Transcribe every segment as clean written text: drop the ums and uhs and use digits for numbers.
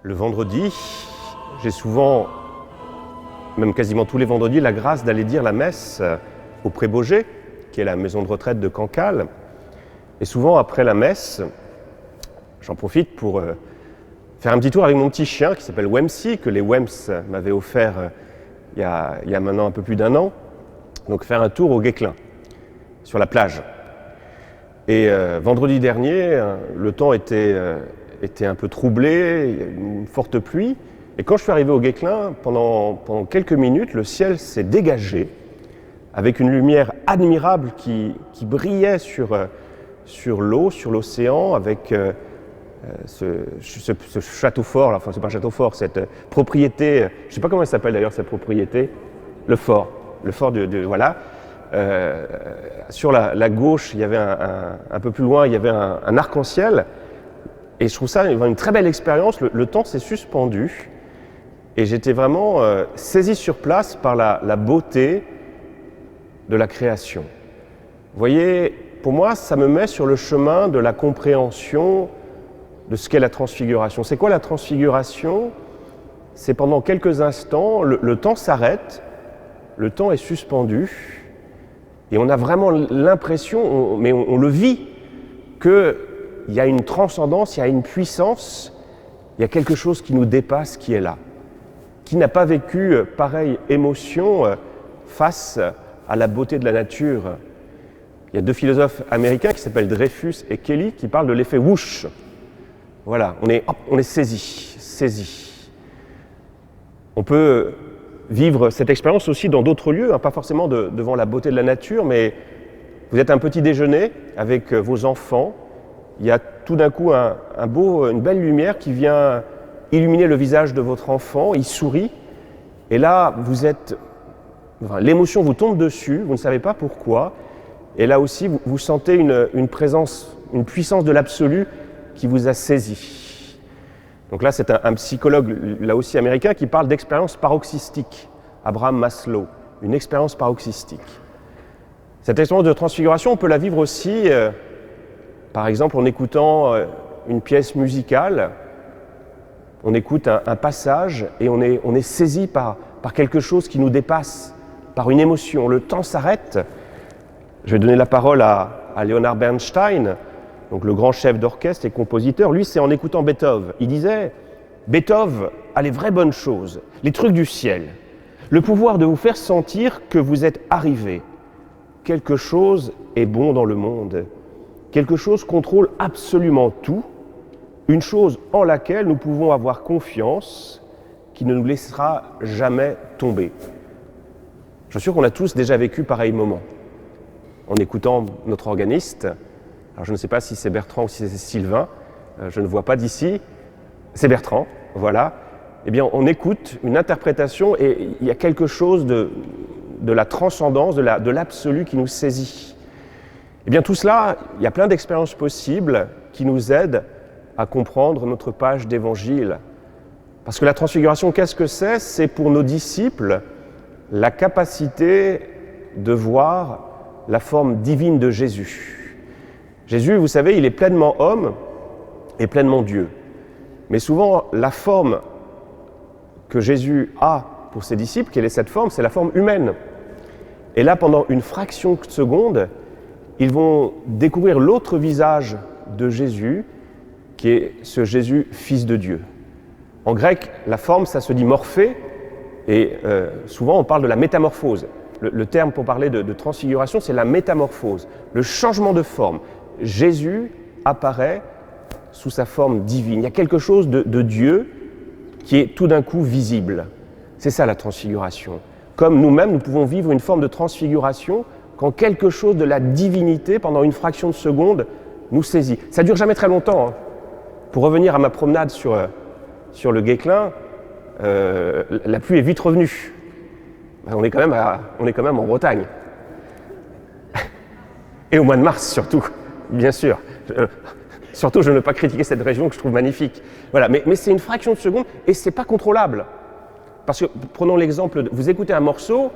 Le vendredi, j'ai souvent, même quasiment tous les vendredis, la grâce d'aller dire la messe au Prébauger, qui est la maison de retraite de Cancale. Et souvent, après la messe, j'en profite pour faire un petit tour avec mon petit chien qui s'appelle Wemsy, que les Wems m'avaient offert il y a maintenant un peu plus d'1 an. Donc faire un tour au Guesclin, sur la plage. Et vendredi dernier, le temps était un peu troublé, il y a eu une forte pluie. Et quand je suis arrivé au Guesclin, pendant quelques minutes, le ciel s'est dégagé avec une lumière admirable qui brillait sur l'eau, sur l'océan, avec ce château fort, enfin c'est pas un château fort, cette propriété, je ne sais pas comment elle s'appelle d'ailleurs cette propriété, le fort voilà. Sur la gauche, il y avait un peu plus loin, il y avait un arc-en-ciel. Et je trouve ça une très belle expérience. Le temps s'est suspendu et j'étais vraiment saisi sur place par la beauté de la création. Vous voyez, pour moi, ça me met sur le chemin de la compréhension de ce qu'est la transfiguration. C'est quoi la transfiguration? C'est pendant quelques instants, le temps s'arrête, le temps est suspendu et on a vraiment l'impression, mais on le vit, qu'il y a une transcendance, il y a une puissance, il y a quelque chose qui nous dépasse, qui est là. Qui n'a pas vécu pareille émotion face à la beauté de la nature? Il y a 2 philosophes américains qui s'appellent Dreyfus et Kelly qui parlent de l'effet whoosh. Voilà, on est saisi. On peut vivre cette expérience aussi dans d'autres lieux, pas forcément devant la beauté de la nature, mais vous êtes à un petit déjeuner avec vos enfants. Il y a tout d'un coup une belle lumière qui vient illuminer le visage de votre enfant, il sourit, et là, l'émotion vous tombe dessus, vous ne savez pas pourquoi, et là aussi, vous sentez une présence, une puissance de l'absolu qui vous a saisi. Donc là, c'est un psychologue, là aussi américain, qui parle d'expérience paroxystique, Abraham Maslow, une expérience paroxystique. Cette expérience de transfiguration, on peut la vivre aussi par exemple, en écoutant une pièce musicale, on écoute un passage et on est saisi par quelque chose qui nous dépasse, par une émotion. Le temps s'arrête. Je vais donner la parole à Leonard Bernstein, donc le grand chef d'orchestre et compositeur. Lui, c'est en écoutant Beethoven. Il disait « Beethoven a les vraies bonnes choses, les trucs du ciel, le pouvoir de vous faire sentir que vous êtes arrivé. Quelque chose est bon dans le monde. » Quelque chose contrôle absolument tout, une chose en laquelle nous pouvons avoir confiance, qui ne nous laissera jamais tomber. Je suis sûr qu'on a tous déjà vécu pareil moment. En écoutant notre organiste, alors je ne sais pas si c'est Bertrand ou si c'est Sylvain, je ne vois pas d'ici, c'est Bertrand, voilà. Eh bien, on écoute une interprétation et il y a quelque chose de la transcendance, de l'absolu qui nous saisit. Eh bien tout cela, il y a plein d'expériences possibles qui nous aident à comprendre notre page d'évangile. Parce que la transfiguration, qu'est-ce que c'est? C'est pour nos disciples la capacité de voir la forme divine de Jésus. Jésus, vous savez, il est pleinement homme et pleinement Dieu. Mais souvent, la forme que Jésus a pour ses disciples, quelle est cette forme? C'est la forme humaine. Et là, pendant une fraction de seconde, ils vont découvrir l'autre visage de Jésus, qui est ce Jésus, fils de Dieu. En grec, la forme, ça se dit morphée, et souvent on parle de la métamorphose. Le terme pour parler de transfiguration, c'est la métamorphose, le changement de forme. Jésus apparaît sous sa forme divine. Il y a quelque chose de Dieu qui est tout d'un coup visible. C'est ça la transfiguration. Comme nous-mêmes, nous pouvons vivre une forme de transfiguration quand quelque chose de la divinité, pendant une fraction de seconde, nous saisit. Ça ne dure jamais très longtemps. Hein. Pour revenir à ma promenade sur le Guesclin, la pluie est vite revenue. On est quand même en Bretagne. Et au mois de mars surtout, bien sûr. Surtout, je ne veux pas critiquer cette région que je trouve magnifique. Voilà. Mais c'est une fraction de seconde et ce n'est pas contrôlable. Parce que, prenons l'exemple, vous écoutez un morceau,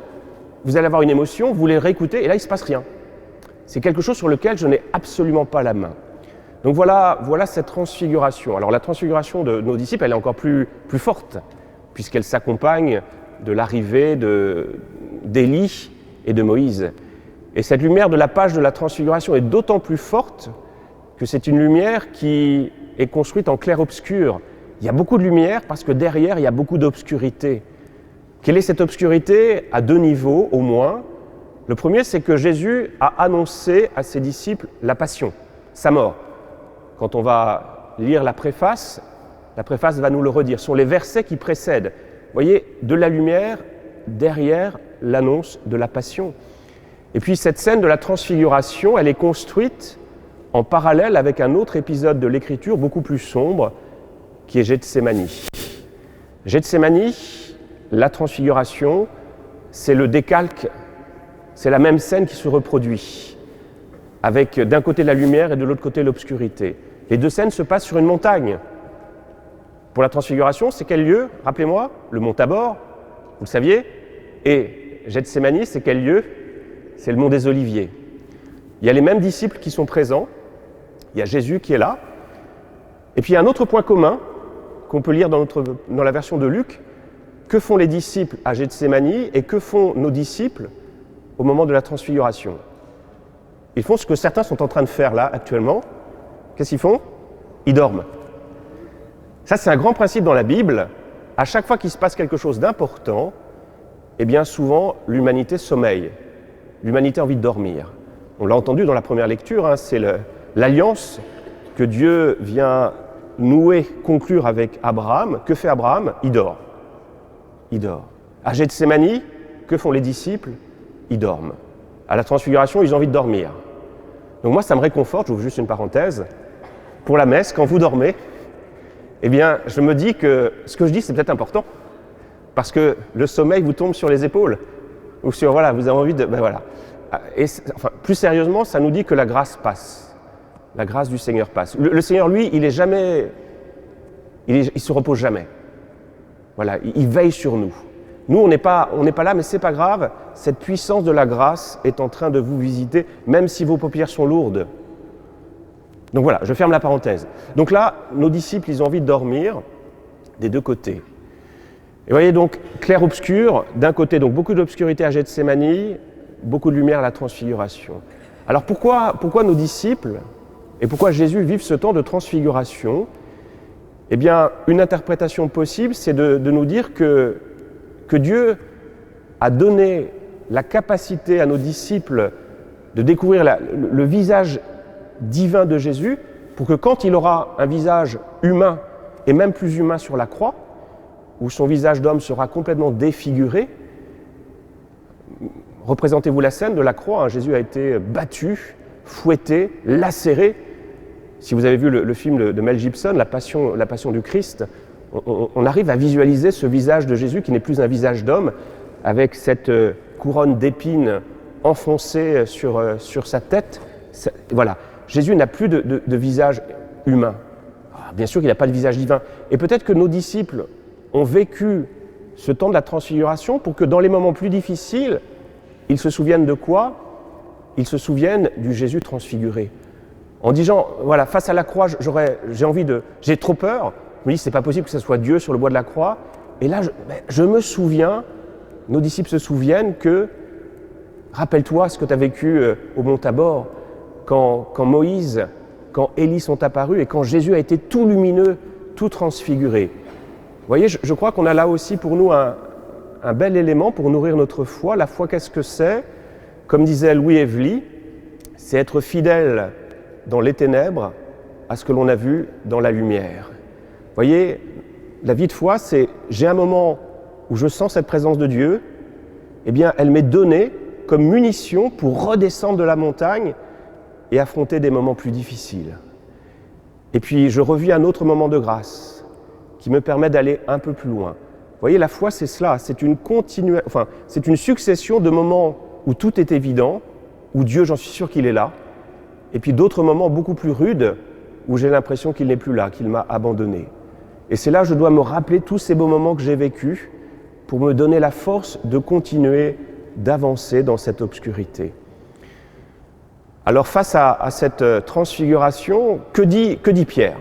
vous allez avoir une émotion, vous les réécoutez et là il ne se passe rien. C'est quelque chose sur lequel je n'ai absolument pas la main. Donc voilà cette transfiguration. Alors la transfiguration de nos disciples, elle est encore plus forte, puisqu'elle s'accompagne de l'arrivée d'Élie et de Moïse. Et cette lumière de la page de la transfiguration est d'autant plus forte que c'est une lumière qui est construite en clair-obscur. Il y a beaucoup de lumière parce que derrière, il y a beaucoup d'obscurité. Quelle est cette obscurité? À 2 niveaux au moins. Le premier, c'est que Jésus a annoncé à ses disciples la passion, sa mort. Quand on va lire la préface va nous le redire. Ce sont les versets qui précèdent. Vous voyez, de la lumière, derrière l'annonce de la passion. Et puis cette scène de la transfiguration, elle est construite en parallèle avec un autre épisode de l'Écriture beaucoup plus sombre, qui est Gethsémani. Gethsémani, la transfiguration, c'est le décalque, c'est la même scène qui se reproduit, avec d'un côté la lumière et de l'autre côté l'obscurité. Les 2 scènes se passent sur une montagne. Pour la transfiguration, c'est quel lieu? Rappelez-moi, le mont Tabor, vous le saviez. Et Gethsémani, c'est quel lieu? C'est le mont des Oliviers. Il y a les mêmes disciples qui sont présents, il y a Jésus qui est là, et puis il y a un autre point commun qu'on peut lire dans la version de Luc. Que font les disciples à Gethsémani et que font nos disciples au moment de la transfiguration? Ils font ce que certains sont en train de faire là actuellement. Qu'est-ce qu'ils font? Ils dorment. Ça, c'est un grand principe dans la Bible. À chaque fois qu'il se passe quelque chose d'important, eh bien souvent l'humanité sommeille. L'humanité a envie de dormir. On l'a entendu dans la première lecture, c'est l'alliance que Dieu vient nouer, conclure avec Abraham. Que fait Abraham? Il dort. Il dort. À Gethsémani, que font les disciples? Ils dorment. À la transfiguration, ils ont envie de dormir. Donc moi, ça me réconforte, j'ouvre juste une parenthèse. Pour la messe, quand vous dormez, eh bien, je me dis que ce que je dis, c'est peut-être important. Parce que le sommeil vous tombe sur les épaules. Ou sur, vous avez envie de... voilà. Et plus sérieusement, ça nous dit que la grâce passe. La grâce du Seigneur passe. Le Seigneur, lui, il se repose jamais. Voilà, il veille sur nous. Nous, on n'est pas là, mais c'est pas grave. Cette puissance de la grâce est en train de vous visiter, même si vos paupières sont lourdes. Donc voilà, je ferme la parenthèse. Donc là, nos disciples, ils ont envie de dormir des 2 côtés. Et vous voyez donc, clair-obscur, d'un côté, donc beaucoup d'obscurité à Gethsémani, beaucoup de lumière à la transfiguration. Alors pourquoi nos disciples et pourquoi Jésus vivent ce temps de transfiguration? Eh bien, une interprétation possible, c'est de nous dire que Dieu a donné la capacité à nos disciples de découvrir le visage divin de Jésus, pour que quand il aura un visage humain, et même plus humain sur la croix, où son visage d'homme sera complètement défiguré, représentez-vous la scène de la croix, Jésus a été battu, fouetté, lacéré. Si vous avez vu le film de Mel Gibson, La Passion du Christ, on arrive à visualiser ce visage de Jésus qui n'est plus un visage d'homme, avec cette couronne d'épines enfoncée sur sa tête. Voilà, Jésus n'a plus de visage humain. Bien sûr qu'il n'a pas de visage divin. Et peut-être que nos disciples ont vécu ce temps de la transfiguration pour que dans les moments plus difficiles, ils se souviennent de quoi? Ils se souviennent du Jésus transfiguré. En disant, voilà, face à la croix, j'ai trop peur. Je me dis, c'est pas possible que ce soit Dieu sur le bois de la croix. Et là, je me souviens, nos disciples se souviennent que, rappelle-toi ce que tu as vécu au mont Tabor, quand Moïse, quand Élie sont apparus et quand Jésus a été tout lumineux, tout transfiguré. Vous voyez, je crois qu'on a là aussi pour nous un bel élément pour nourrir notre foi. La foi, qu'est-ce que c'est? Comme disait Louis Evely, c'est être fidèle dans les ténèbres à ce que l'on a vu dans la lumière. Vous voyez, la vie de foi, c'est j'ai un moment où je sens cette présence de Dieu, eh bien, elle m'est donnée comme munition pour redescendre de la montagne et affronter des moments plus difficiles. Et puis, je revis un autre moment de grâce qui me permet d'aller un peu plus loin. Vous voyez, la foi, c'est cela, c'est une succession de moments où tout est évident, où Dieu, j'en suis sûr qu'il est là, et puis d'autres moments beaucoup plus rudes où j'ai l'impression qu'il n'est plus là, qu'il m'a abandonné. Et c'est là que je dois me rappeler tous ces beaux moments que j'ai vécus pour me donner la force de continuer d'avancer dans cette obscurité. Alors face à cette transfiguration, que dit Pierre?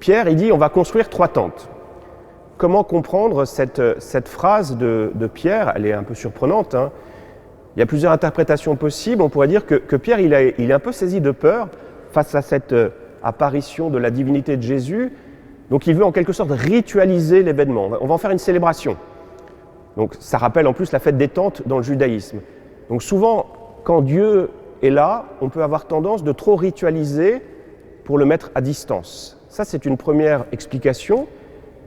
Pierre, il dit, on va construire 3 tentes. Comment comprendre cette phrase de Pierre? Elle est un peu surprenante, hein. Il y a plusieurs interprétations possibles. On pourrait dire que Pierre, il est un peu saisi de peur face à cette apparition de la divinité de Jésus. Donc il veut en quelque sorte ritualiser l'événement. On va en faire une célébration. Donc ça rappelle en plus la fête des tentes dans le judaïsme. Donc souvent, quand Dieu est là, on peut avoir tendance de trop ritualiser pour le mettre à distance. Ça, c'est une première explication.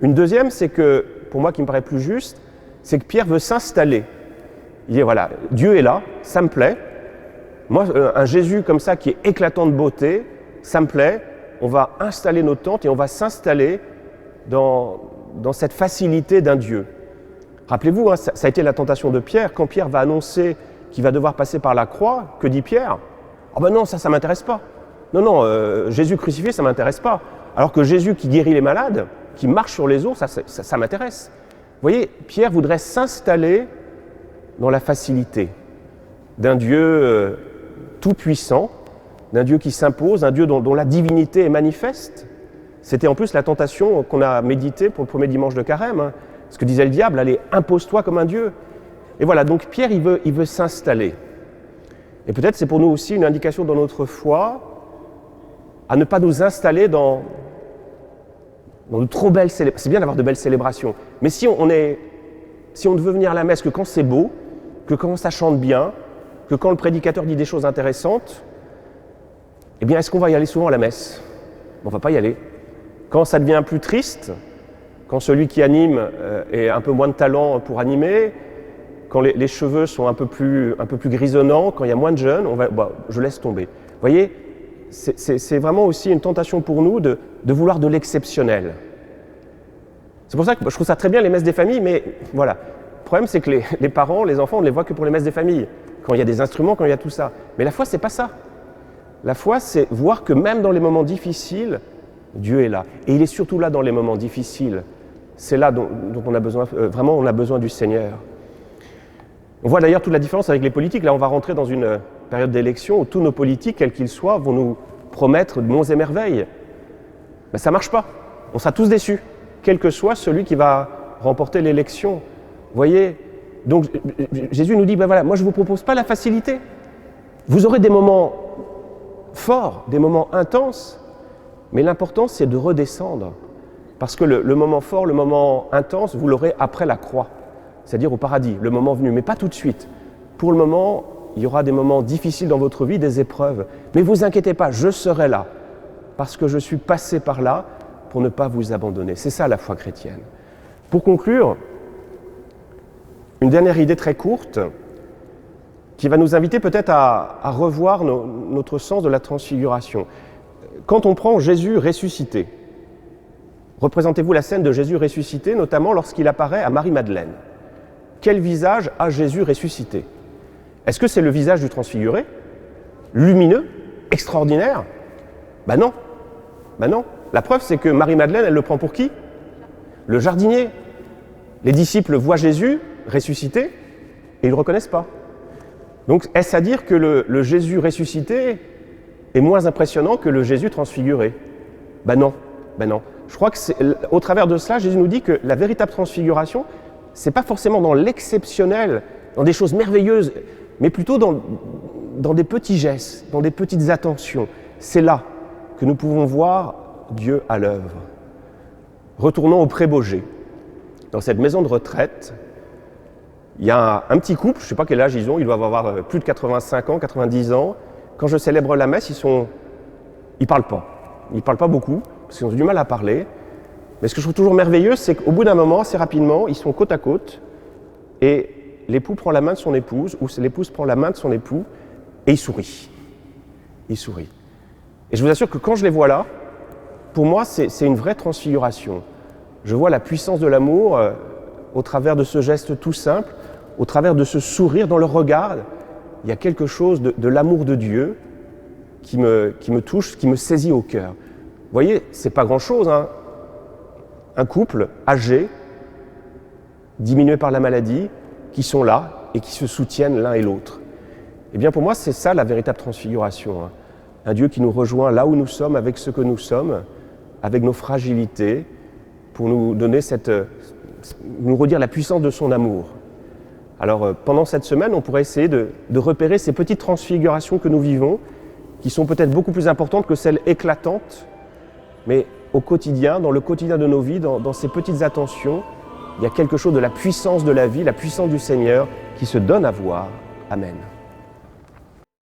Une deuxième, c'est que, pour moi qui me paraît plus juste, c'est que Pierre veut s'installer. Il dit, voilà, Dieu est là, ça me plaît. Moi, un Jésus comme ça, qui est éclatant de beauté, ça me plaît. On va installer nos tentes et on va s'installer dans cette facilité d'un Dieu. Rappelez-vous, hein, ça a été la tentation de Pierre. Quand Pierre va annoncer qu'il va devoir passer par la croix, que dit Pierre? « Ah ben non, ça m'intéresse pas. Non, Jésus crucifié, ça m'intéresse pas. Alors que Jésus qui guérit les malades, qui marche sur les eaux, ça m'intéresse. » Vous voyez, Pierre voudrait s'installer dans la facilité d'un Dieu tout-puissant, d'un Dieu qui s'impose, d'un Dieu dont la divinité est manifeste. C'était en plus la tentation qu'on a méditée pour le premier dimanche de Carême. Hein. Ce que disait le diable, allez, impose-toi comme un Dieu. Et voilà, donc Pierre, il veut s'installer. Et peut-être c'est pour nous aussi une indication dans notre foi à ne pas nous installer dans de trop belles célébrations. C'est bien d'avoir de belles célébrations, mais si on ne veut venir à la messe que quand c'est beau, que quand ça chante bien, que quand le prédicateur dit des choses intéressantes, eh bien, est-ce qu'on va y aller souvent à la messe? On ne va pas y aller. Quand ça devient plus triste, quand celui qui anime a un peu moins de talent pour animer, quand les cheveux sont un peu plus grisonnants, quand il y a moins de jeunes, je laisse tomber. Vous voyez, c'est vraiment aussi une tentation pour nous de vouloir de l'exceptionnel. C'est pour ça que je trouve ça très bien les messes des familles, mais voilà. Le problème, c'est que les parents, les enfants, on ne les voit que pour les messes des familles, quand il y a des instruments, quand il y a tout ça. Mais la foi, c'est pas ça. La foi, c'est voir que même dans les moments difficiles, Dieu est là. Et il est surtout là dans les moments difficiles. C'est là dont on a besoin, vraiment, on a besoin du Seigneur. On voit d'ailleurs toute la différence avec les politiques. Là, on va rentrer dans une période d'élection où tous nos politiques, quels qu'ils soient, vont nous promettre de monts et merveilles. Ben, ça ne marche pas. On sera tous déçus, quel que soit celui qui va remporter l'élection. Vous voyez? Donc, Jésus nous dit, ben voilà, moi je ne vous propose pas la facilité. Vous aurez des moments forts, des moments intenses, mais l'important, c'est de redescendre. Parce que le moment fort, le moment intense, vous l'aurez après la croix. C'est-à-dire au paradis, le moment venu, mais pas tout de suite. Pour le moment, il y aura des moments difficiles dans votre vie, des épreuves. Mais vous inquiétez pas, je serai là, parce que je suis passé par là pour ne pas vous abandonner. C'est ça la foi chrétienne. Pour conclure, une dernière idée très courte, qui va nous inviter peut-être à revoir notre sens de la transfiguration. Quand on prend Jésus ressuscité, représentez-vous la scène de Jésus ressuscité, notamment lorsqu'il apparaît à Marie-Madeleine. Quel visage a Jésus ressuscité? Est-ce que c'est le visage du transfiguré? Lumineux? Extraordinaire? Ben non. La preuve, c'est que Marie-Madeleine, elle le prend pour qui? Le jardinier. Les disciples voient Jésus ressuscité et ils ne le reconnaissent pas. Donc, est-ce à dire que le Jésus ressuscité est moins impressionnant que le Jésus transfiguré? Ben non. Je crois que au travers de cela, Jésus nous dit que la véritable transfiguration, c'est pas forcément dans l'exceptionnel, dans des choses merveilleuses, mais plutôt dans des petits gestes, dans des petites attentions. C'est là que nous pouvons voir Dieu à l'œuvre. Retournons au Prébauger. Dans cette maison de retraite, il y a un petit couple, je ne sais pas quel âge ils ont, ils doivent avoir plus de 85 ans, 90 ans. Quand je célèbre la messe, ils parlent pas. Ils parlent pas beaucoup, parce qu'ils ont du mal à parler. Mais ce que je trouve toujours merveilleux, c'est qu'au bout d'un moment, assez rapidement, ils sont côte à côte, et l'époux prend la main de son épouse, ou l'épouse prend la main de son époux, et ils sourient. Ils sourient. Et je vous assure que quand je les vois là, pour moi, c'est une vraie transfiguration. Je vois la puissance de l'amour au travers de ce geste tout simple, au travers de ce sourire dans leur regard. Il y a quelque chose de l'amour de Dieu qui me touche, qui me saisit au cœur. Vous voyez, c'est pas grand-chose, hein. Un couple âgé, diminué par la maladie, qui sont là et qui se soutiennent l'un et l'autre. Eh bien pour moi, c'est ça la véritable transfiguration. Un Dieu qui nous rejoint là où nous sommes, avec ce que nous sommes, avec nos fragilités, pour nous donner nous redire la puissance de son amour. Alors pendant cette semaine, on pourrait essayer de repérer ces petites transfigurations que nous vivons, qui sont peut-être beaucoup plus importantes que celles éclatantes, mais au quotidien, dans le quotidien de nos vies, dans ces petites attentions, il y a quelque chose de la puissance de la vie, la puissance du Seigneur qui se donne à voir. Amen.